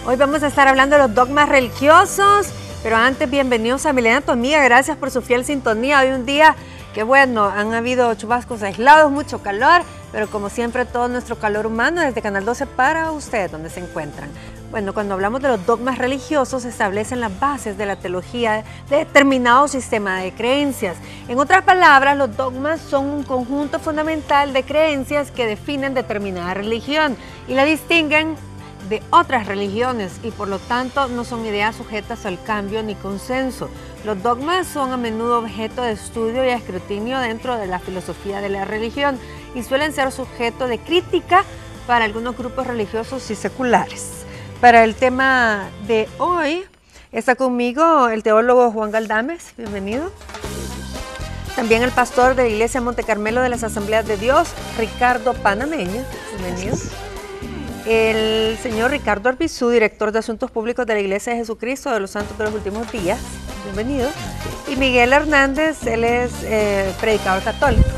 Hoy vamos a estar hablando de los dogmas religiosos, pero antes, bienvenidos a Milena, tu amiga. Gracias por su fiel sintonía. Hoy un día que bueno, han habido chubascos aislados, mucho calor, pero como siempre todo nuestro calor humano desde Canal 12 para ustedes, donde se encuentran. Bueno, cuando hablamos de los dogmas religiosos, se establecen las bases de la teología de determinado sistema de creencias. En otras palabras, los dogmas son un conjunto fundamental de creencias que definen determinada religión y la distinguen de otras religiones y por lo tanto no son ideas sujetas al cambio ni consenso. Los dogmas son a menudo objeto de estudio y escrutinio dentro de la filosofía de la religión y suelen ser sujeto de crítica para algunos grupos religiosos y seculares. Para el tema de hoy está conmigo el teólogo Juan Galdames, bienvenido. También el pastor de la Iglesia Monte Carmelo de las Asambleas de Dios, Ricardo Panameña, bienvenido. El señor Ricardo Arbizú, director de Asuntos Públicos de la Iglesia de Jesucristo de los Santos de los Últimos Días, bienvenido. Y Miguel Hernández, él es predicador católico,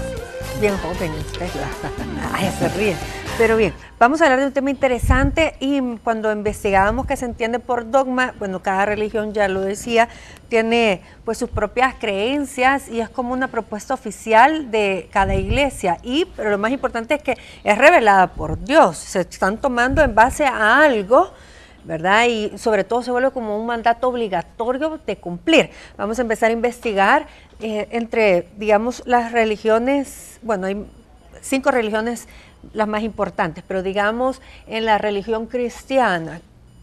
bien joven usted. Ay, se ríe. Pero bien, vamos a hablar de un tema interesante y cuando investigábamos qué se entiende por dogma, bueno, cada religión, ya lo decía, tiene pues sus propias creencias y es como una propuesta oficial de cada iglesia, pero lo más importante es que es revelada por Dios, se están tomando en base a algo, ¿verdad? Y sobre todo se vuelve como un mandato obligatorio de cumplir. Vamos a empezar a investigar entre, digamos, las religiones, bueno, hay 5 religiones las más importantes, pero digamos en la religión cristiana,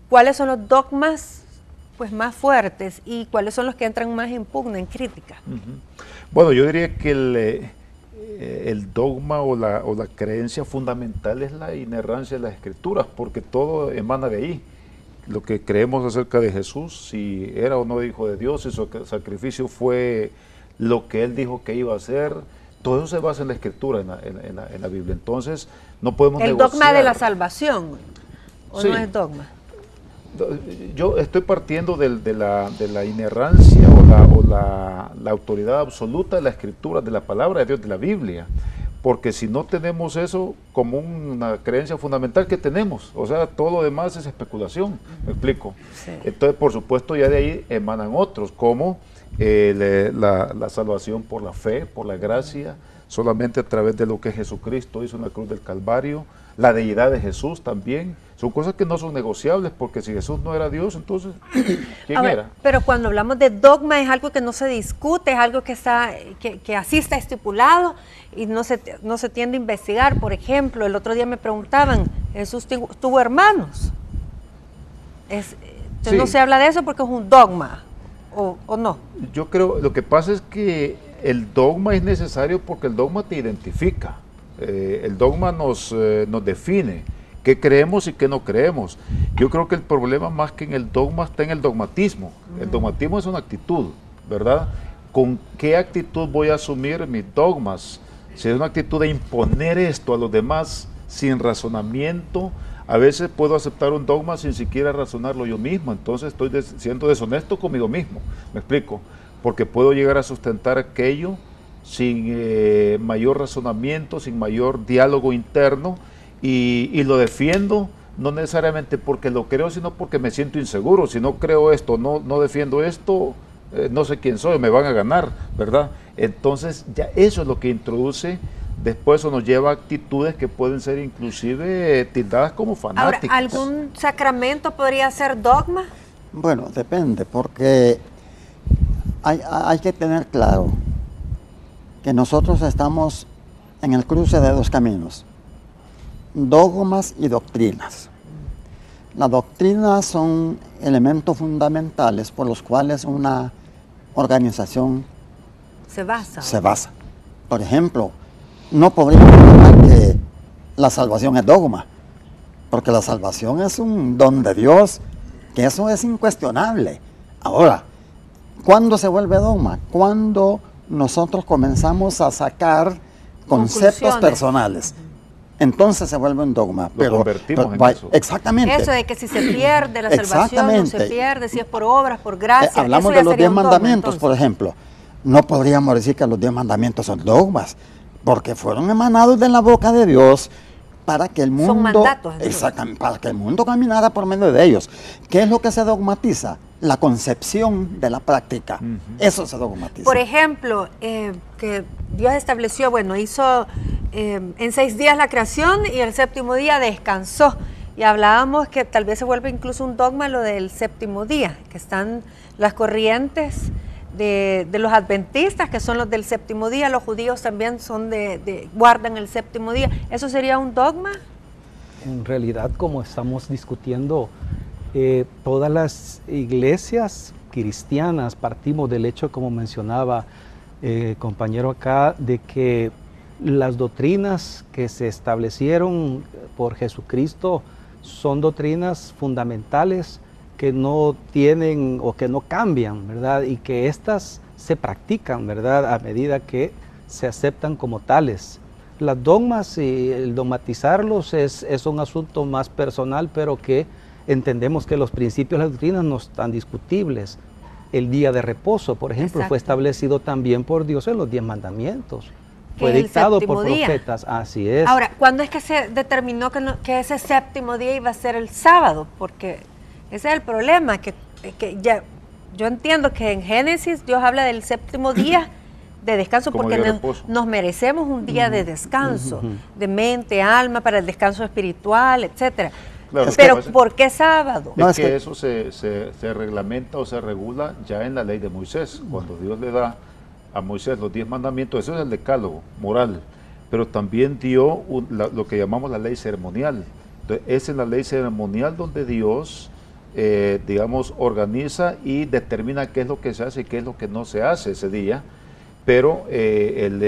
¿cuáles son los dogmas pues más fuertes y cuáles son los que entran más en pugna, en crítica? Bueno, yo diría que el dogma o la creencia fundamental es la inerrancia de las Escrituras, porque todo emana de ahí. Lo que creemos acerca de Jesús, si era o no hijo de Dios, si su sacrificio fue lo que Él dijo que iba a hacer, todo eso se basa en la Escritura, en la Biblia. Entonces, no podemos negociar. ¿El dogma de la salvación o sí, no es dogma? Yo estoy partiendo de la inerrancia o la autoridad absoluta de la Escritura, de la palabra de Dios, de la Biblia. Porque si no tenemos eso como una creencia fundamental, ¿qué tenemos? O sea, todo lo demás es especulación, ¿me explico? Sí. Entonces, por supuesto, ya de ahí emanan otros, como la salvación por la fe, por la gracia, solamente a través de lo que Jesucristo hizo en la cruz del Calvario, la deidad de Jesús también, son cosas que no son negociables, porque si Jesús no era Dios, entonces, ¿quién era? Pero cuando hablamos de dogma es algo que no se discute, es algo que así está estipulado y no se tiende a investigar. Por ejemplo, el otro día me preguntaban, ¿Jesús tuvo hermanos? Sí. No se habla de eso porque es un dogma. ¿O no? Yo creo, lo que pasa es que el dogma es necesario porque el dogma te identifica, el dogma nos define qué creemos y qué no creemos. Yo creo que el problema más que en el dogma está en el dogmatismo. El dogmatismo es una actitud, ¿verdad? ¿Con qué actitud voy a asumir mis dogmas? Si es una actitud de imponer esto a los demás sin razonamiento, a veces puedo aceptar un dogma sin siquiera razonarlo yo mismo, entonces estoy siendo deshonesto conmigo mismo, ¿me explico? Porque puedo llegar a sustentar aquello sin mayor razonamiento, sin mayor diálogo interno y lo defiendo no necesariamente porque lo creo, sino porque me siento inseguro. Si no creo esto, no defiendo esto, no sé quién soy, me van a ganar, ¿verdad? Entonces ya eso es lo que introduce. Después eso nos lleva a actitudes que pueden ser inclusive tildadas como fanáticas. Ahora, ¿algún sacramento podría ser dogma? Bueno, depende, porque hay que tener claro que nosotros estamos en el cruce de 2 caminos, dogmas y doctrinas. Las doctrinas son elementos fundamentales por los cuales una organización se basa. Por ejemplo, no podríamos decir que la salvación es dogma, porque la salvación es un don de Dios, que eso es incuestionable. Ahora, ¿cuándo se vuelve dogma? Cuando nosotros comenzamos a sacar conceptos personales. Entonces se vuelve un dogma. Lo convertimos en eso. Exactamente. Eso de que si se pierde la salvación, no se pierde, si es por obras, por gracia. Hablamos de los 10 mandamientos, por ejemplo. No podríamos decir que los 10 mandamientos son dogmas, porque fueron emanados de la boca de Dios para que el Son mundo, mandatos, entonces. exactamente, para que el mundo caminara por medio de ellos. ¿Qué es lo que se dogmatiza? La concepción de la práctica. Eso se dogmatiza. Por ejemplo, que Dios estableció, bueno, hizo en 6 días la creación y el séptimo día descansó. Y hablábamos que tal vez se vuelve incluso un dogma lo del séptimo día, que están las corrientes de los adventistas, que son los del séptimo día, los judíos también son guardan el séptimo día. ¿Eso sería un dogma? En realidad, como estamos discutiendo, todas las iglesias cristianas partimos del hecho, como mencionaba compañero acá, de que las doctrinas que se establecieron por Jesucristo son doctrinas fundamentales que no tienen o que no cambian, ¿verdad? Y que éstas se practican, ¿verdad? A medida que se aceptan como tales. Las dogmas y el dogmatizarlos es un asunto más personal, pero que entendemos que los principios de las doctrinas no están discutibles. El día de reposo, por ejemplo, Exacto. fue establecido también por Dios en los 10 mandamientos. Que Fue es el dictado séptimo por día. profetas, así es. Ahora, ¿cuándo es que se determinó que ese séptimo día iba a ser el sábado? Porque ese es el problema, que ya, yo entiendo que en Génesis Dios habla del séptimo día de descanso Como porque día de reposo. nos merecemos un día de descanso, de mente, alma, para el descanso espiritual, etcétera. Claro, Pero lo que pasa ¿por qué sábado? No, es es que que- eso se reglamenta o se regula ya en la ley de Moisés. Cuando Dios le da a Moisés los 10 mandamientos, eso es el decálogo moral, pero también dio lo que llamamos la ley ceremonial. Entonces, es en la ley ceremonial donde Dios, digamos, organiza y determina qué es lo que se hace y qué es lo que no se hace ese día, pero el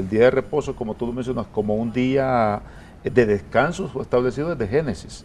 día de reposo, como tú lo mencionas, como un día de descanso fue establecido desde Génesis.